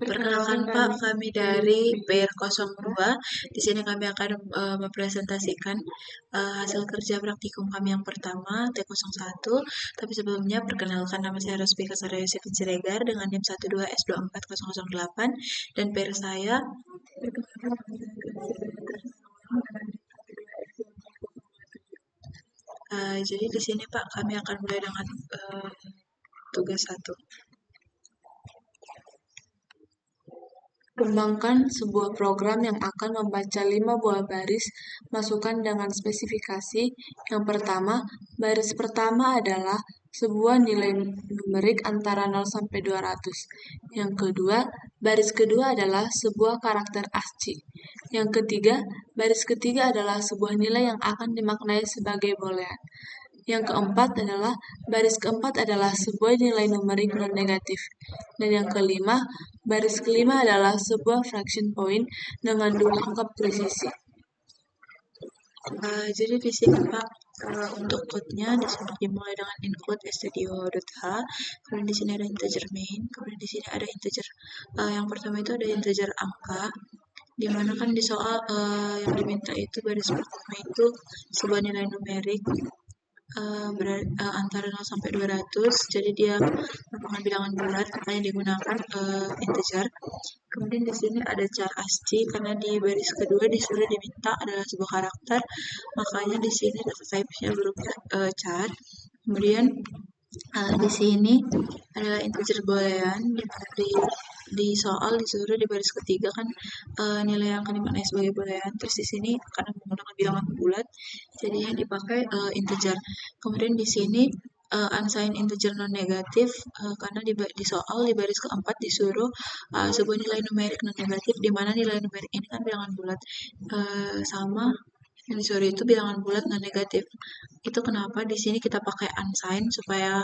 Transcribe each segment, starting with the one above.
Perkenalkan Pak, kami dari PR02. Di sini kami akan mempresentasikan hasil kerja praktikum kami yang pertama, T01. Tapi sebelumnya, perkenalkan nama saya Rospika Sarah Yosef Siregar dengan NIM 12S24008 dan PR saya. Jadi di sini Pak, kami akan mulai dengan tugas 1. Kembangkan sebuah program yang akan membaca 5 buah baris, masukkan dengan spesifikasi. Yang pertama, baris pertama adalah sebuah nilai numerik antara 0 sampai 200. Yang kedua, baris kedua adalah sebuah karakter ASCII. Yang ketiga, baris ketiga adalah sebuah nilai yang akan dimaknai sebagai boolean. Yang keempat adalah, baris keempat adalah sebuah nilai numerik non-negatif. Dan yang kelima, baris kelima adalah sebuah fraction point dengan 2 angka presisi. Jadi di sini Pak, untuk code-nya di sini dimulai dengan include studio.h, kemudian di sini ada integer main, kemudian di sini ada integer. Yang pertama itu ada integer angka, di mana kan di soal yang diminta itu baris pertama itu sebuah nilai numerik antara 0 sampai 200, jadi dia merupakan bilangan bulat, makanya digunakan integer. Kemudian di sini ada char ASCII, karena di baris kedua disuruh diminta adalah sebuah karakter, makanya di sini data type-nya berupa char. Kemudian di sini adalah integer boolean, di mana di soal disuruh di baris ketiga kan nilai yang akan dimaknai sebagai boolean. Terus di sini karena menggunakan bilangan bulat, jadi yang dipakai integer. Kemudian di sini unsigned integer non negatif, karena di soal di baris keempat disuruh sebuah nilai numerik non negatif, di mana nilai numerik ini kan bilangan bulat sama yang disuruh itu bilangan bulat non negatif. Itu kenapa di sini kita pakai unsigned supaya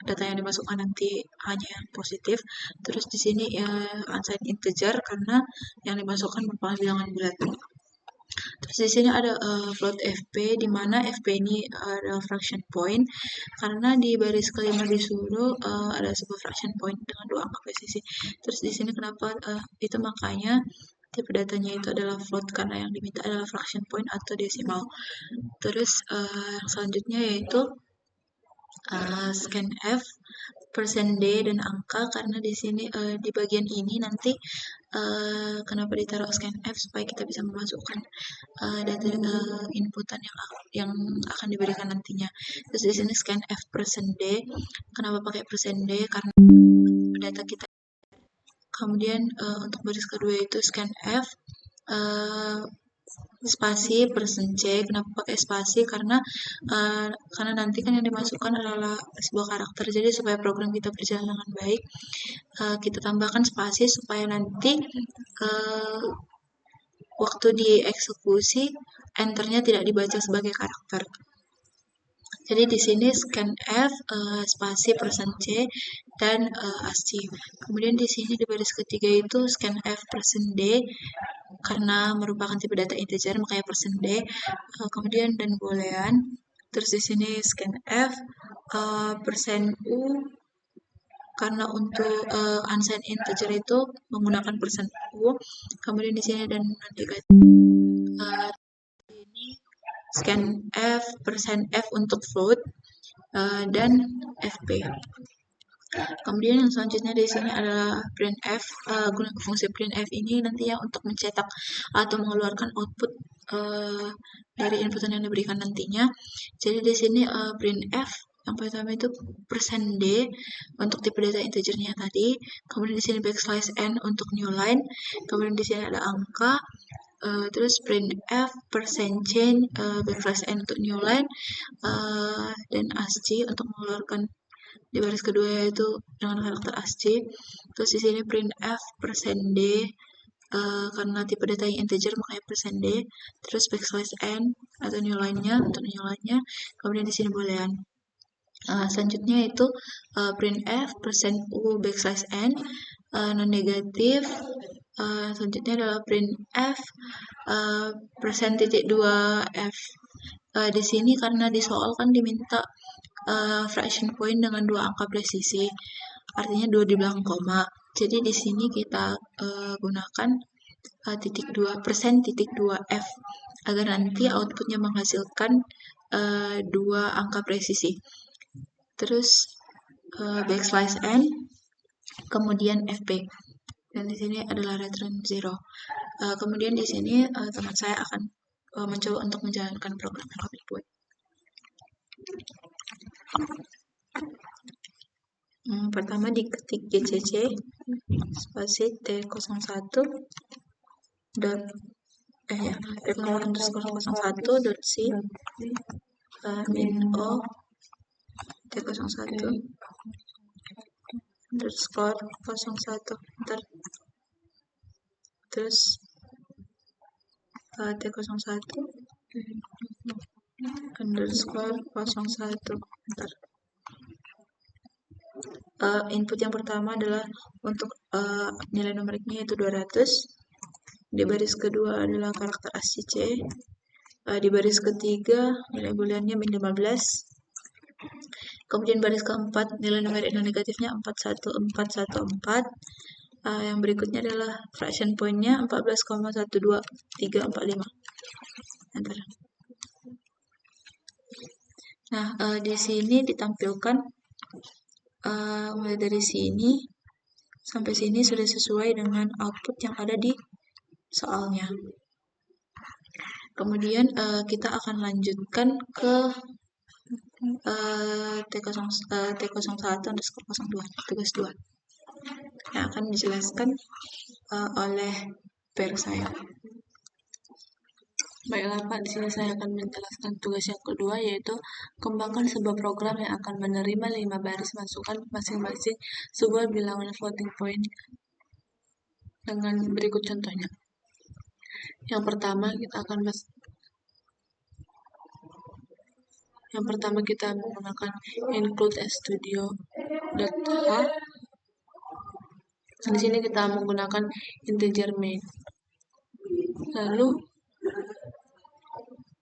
data yang dimasukkan nanti hanya yang positif. Terus di sini unsigned integer karena yang dimasukkan merupakan bilangan bulat. Terus di sini ada float FP, di mana FP ini adalah fraction point, karena di baris kelima disuruh ada sebuah fraction point dengan 2 angka presisi. Terus di sini kenapa itu, makanya tipe datanya itu adalah float karena yang diminta adalah fraction point atau desimal. Terus yang selanjutnya yaitu scanf, %d dan angka, karena di sini di bagian ini nanti kenapa ditaruh scanf, supaya kita bisa memasukkan data inputan yang akan diberikan nantinya. Terus di sini scanf %d, kenapa pakai %d, karena data kita. Kemudian untuk baris kedua itu scanf spasi %c, kenapa pakai spasi, karena nanti kan yang dimasukkan adalah sebuah karakter, jadi supaya program kita berjalan dengan baik, kita tambahkan spasi supaya nanti waktu dieksekusi enternya tidak dibaca sebagai karakter. Jadi di sini scanf spasi %c dan ASCII. Kemudian di sini di baris ketiga itu scanf %d, karena merupakan tipe data integer makanya %d. Kemudian dan boolean. Terus di sini scanf %u, karena untuk unsigned integer itu menggunakan %u. Kemudian di sini dan negatif. Ini scanf %f untuk float dan fp. Kemudian yang selanjutnya di sini adalah printf. Fungsi printf ini nantinya untuk mencetak atau mengeluarkan output dari inputan yang diberikan nantinya. Jadi di sini printf yang pertama itu %d untuk tipe data integernya tadi. Kemudian di sini backslash n untuk new line. Kemudian di sini ada angka. Terus printf %change backslash n untuk new line, dan ASCII untuk mengeluarkan di baris kedua yaitu dengan karakter ASCII. Terus di sini printf %d karena tipe data yang integer makanya %d. Terus backslash n atau new line-nya untuk new line-nya. Kemudian di sini boolean. Selanjutnya itu printf %u backslash n non negatif. Selanjutnya adalah printf %2f. Di sini karena di soal kan diminta fraction point dengan 2 angka presisi, artinya 2 di belakang koma. Jadi di sini kita gunakan titik 2% F agar nanti outputnya menghasilkan 2 angka presisi. Terus backslash n, kemudian fp. Dan di sini adalah return 0. Kemudian di sini teman saya akan mencoba untuk menjalankan program yang kami buat. Pertama diketik gcc spasi t01 dot t01.c min o t01 underscore 01 ntar terus t01 underscore 01 ntar. Input yang pertama adalah untuk nilai numeriknya yaitu 200. Di baris kedua adalah karakter ASCII C. Di baris ketiga nilai booleannya min 15. Kemudian baris keempat nilai numerik non negatifnya 41414. Yang berikutnya adalah fraction point-nya 14,12345. Enter. Nah, di sini ditampilkan mulai dari sini sampai sini sudah sesuai dengan output yang ada di soalnya. Kemudian kita akan lanjutkan ke T01 underscore 02, tugas 2 yang akan dijelaskan oleh PR saya. Baiklah Pak, di sini saya akan menjelaskan tugas yang kedua, yaitu kembangkan sebuah program yang akan menerima 5 baris masukan masing-masing sebuah bilangan floating point dengan berikut contohnya. Yang pertama kita menggunakan include studio.h. Di sini kita menggunakan integer main. Lalu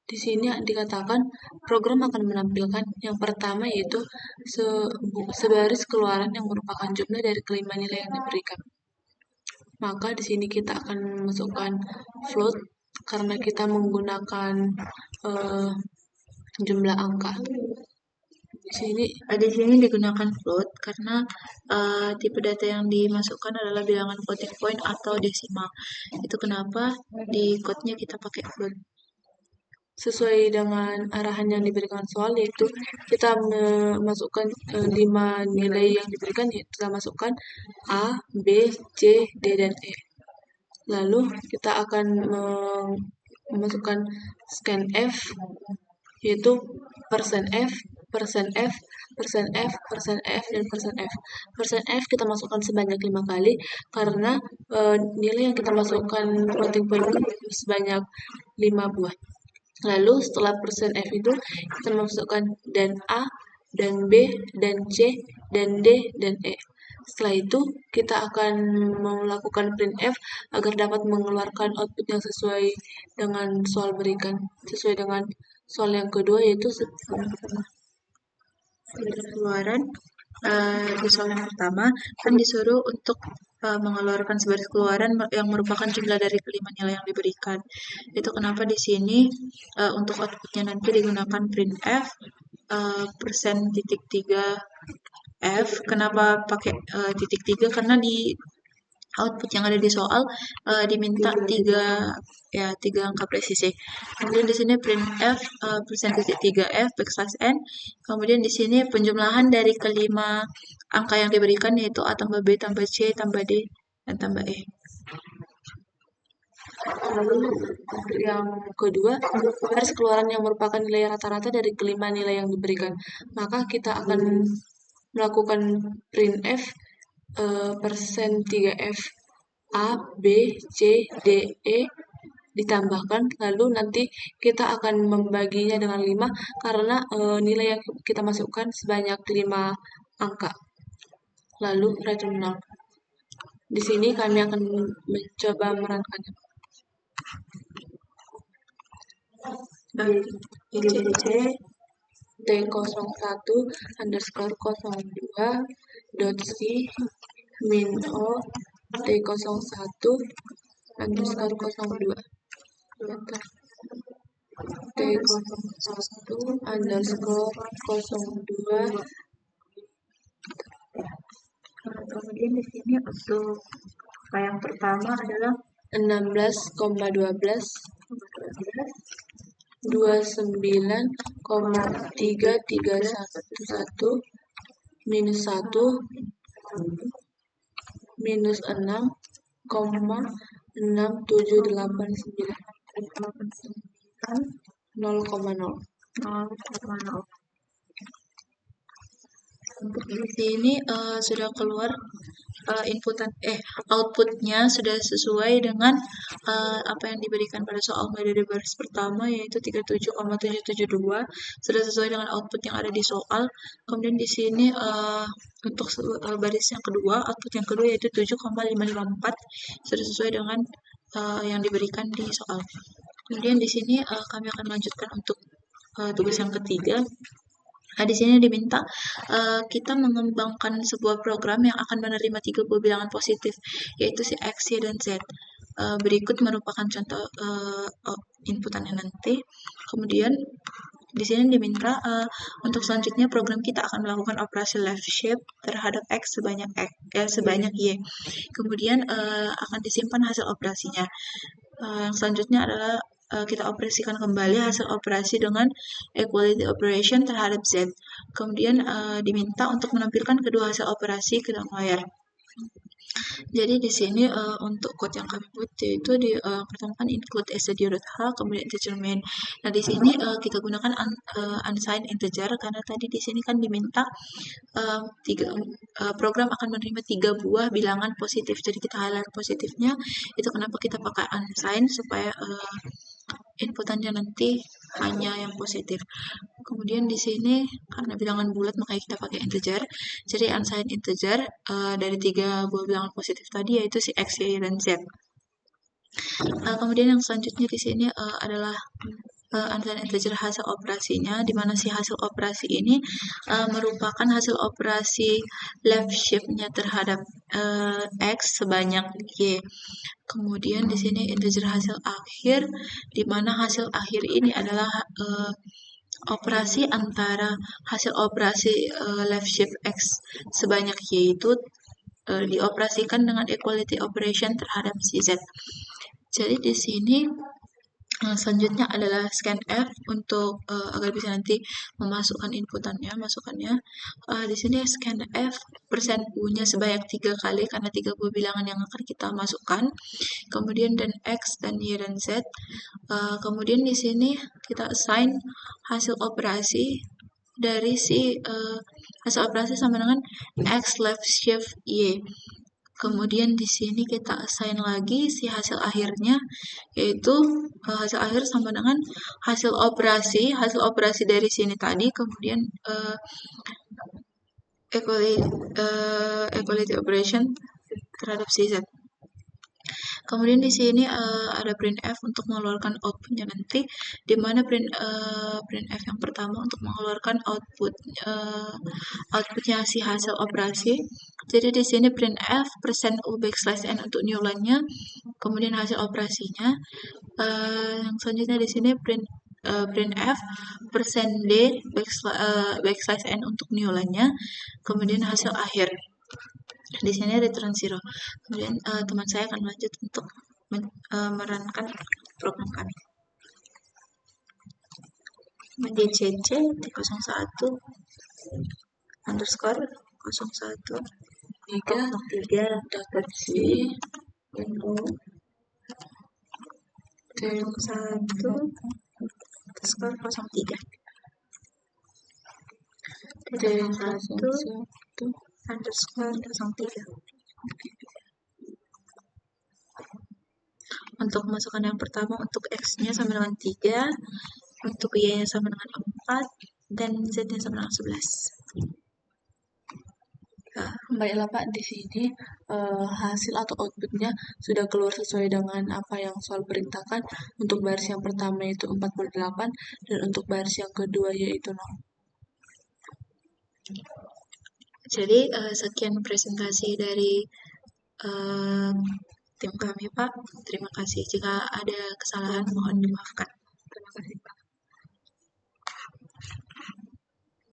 di sini dikatakan program akan menampilkan yang pertama yaitu sebaris keluaran yang merupakan jumlah dari kelima nilai yang diberikan. Maka di sini kita akan masukkan float karena kita menggunakan jumlah angka. Di sini digunakan float karena tipe data yang dimasukkan adalah bilangan floating point atau desimal. Itu kenapa di code-nya kita pakai float. Sesuai dengan arahan yang diberikan soal, yaitu kita memasukkan 5 nilai yang diberikan, yaitu kita masukkan A, B, C, D, dan E. Lalu kita akan memasukkan scanf, yaitu %f, %f, %f, %f, dan %f. %f kita masukkan sebanyak 5 kali karena nilai yang kita masukkan floating point sebanyak 5 buah. Lalu setelah %f itu kita masukkan dan A, dan B, dan C, dan D, dan E. Setelah itu kita akan melakukan printf agar dapat mengeluarkan output yang sesuai dengan soal berikan. Sesuai dengan soal yang kedua, yaitu keluaran di soal yang pertama kan disuruh untuk mengeluarkan sebaris keluaran yang merupakan jumlah dari kelima nilai yang diberikan. Itu kenapa di sini untuk outputnya nanti digunakan printf %3f. Kenapa pakai titik 3? Karena di output yang ada di soal diminta 3 angka presisi. Kemudian di sini printf %3f backslash n. Kemudian di sini penjumlahan dari kelima angka yang diberikan yaitu A tambah B tambah C tambah D dan tambah E. Lalu yang kedua, baris keluaran yang merupakan nilai rata-rata dari kelima nilai yang diberikan. Maka kita akan melakukan printf %3f A, B, C, D, E ditambahkan, lalu nanti kita akan membaginya dengan 5 karena nilai yang kita masukkan sebanyak 5 angka. Lalu return 0. Di sini kami akan mencoba merankannya. GCC T01 underscore 02 dot C min O T01 underscore 02. Bentar. T01 underscore 02. Kemudian di sini untuk yang pertama adalah 16,12 29,331 minus 1 minus 6,6789 0,0. Untuk di sini sudah keluar outputnya sudah sesuai dengan apa yang diberikan pada soal mulai dari baris pertama, yaitu 37,772 sudah sesuai dengan output yang ada di soal. Kemudian di sini untuk baris yang kedua, output yang kedua yaitu 7,554 sudah sesuai dengan yang diberikan di soal. Kemudian di sini kami akan lanjutkan untuk tugas yang ketiga. Nah, di sini diminta kita mengembangkan sebuah program yang akan menerima 3 buah bilangan positif, yaitu si X, Y, dan Z. Berikut merupakan contoh inputannya nanti. Kemudian di sini diminta untuk selanjutnya program kita akan melakukan operasi left shift terhadap X sebanyak Y. Kemudian akan disimpan hasil operasinya. Yang selanjutnya adalah kita operasikan kembali hasil operasi dengan equality operation terhadap Z. Kemudian diminta untuk menampilkan kedua hasil operasi ke dalam layar. Jadi di sini untuk code yang kami buat yaitu pertama kan include std.h, kemudian integer main. Nah di sini kita gunakan unsigned integer karena tadi di sini kan diminta program akan menerima 3 buah bilangan positif. Jadi kita highlight positifnya. Itu kenapa kita pakai unsigned supaya inputannya nanti hanya yang positif. Kemudian di sini karena bilangan bulat makanya kita pakai integer. Jadi unsigned integer dari 3 buah bilangan positif tadi yaitu si X, Y, dan Z. Kemudian yang selanjutnya di sini adalah unsigned integer hasil operasinya, di mana si hasil operasi ini merupakan hasil operasi left shift-nya terhadap X sebanyak Y. Kemudian di sini integer hasil akhir, di mana hasil akhir ini adalah operasi antara hasil operasi left shift X sebanyak Y itu dioperasikan dengan equality operation terhadap si Z. Jadi di sini selanjutnya adalah scanf untuk agar bisa nanti memasukkan masukannya. Di sini scanf persen U-nya sebanyak 3 kali karena 3 buah bilangan yang akan kita masukkan. Kemudian dan X dan Y dan Z. Kemudian di sini kita assign hasil operasi dari si hasil operasi sama dengan X left shift Y. Kemudian di sini kita assign lagi si hasil akhirnya, yaitu hasil akhir sama dengan hasil operasi dari sini tadi, kemudian equality operation terhadap si Z. Kemudian di sini ada printf untuk mengeluarkan outputnya nanti, di mana printf yang pertama untuk mengeluarkan outputnya si hasil operasi. Jadi di sini printf %u \n untuk new line-nya, kemudian hasil operasinya. Yang selanjutnya di sini printf %d \n untuk new line-nya, kemudian hasil akhir. Di sini return 0. Kemudian teman saya akan lanjut untuk merankan program kami. DCC 01 underscore 01 3 dapat C T1 underscore 03 T1 underscore 03. Untuk masukkan yang pertama, untuk X-nya sama dengan 3, untuk Y-nya sama dengan 4, dan Z-nya sama dengan 11. Baiklah Pak, di sini hasil atau outputnya sudah keluar sesuai dengan apa yang soal perintahkan. Untuk baris yang pertama yaitu 48, dan untuk baris yang kedua yaitu 0. Jadi sekian presentasi dari tim kami, Pak. Terima kasih. Jika ada kesalahan mohon dimaafkan. Terima kasih.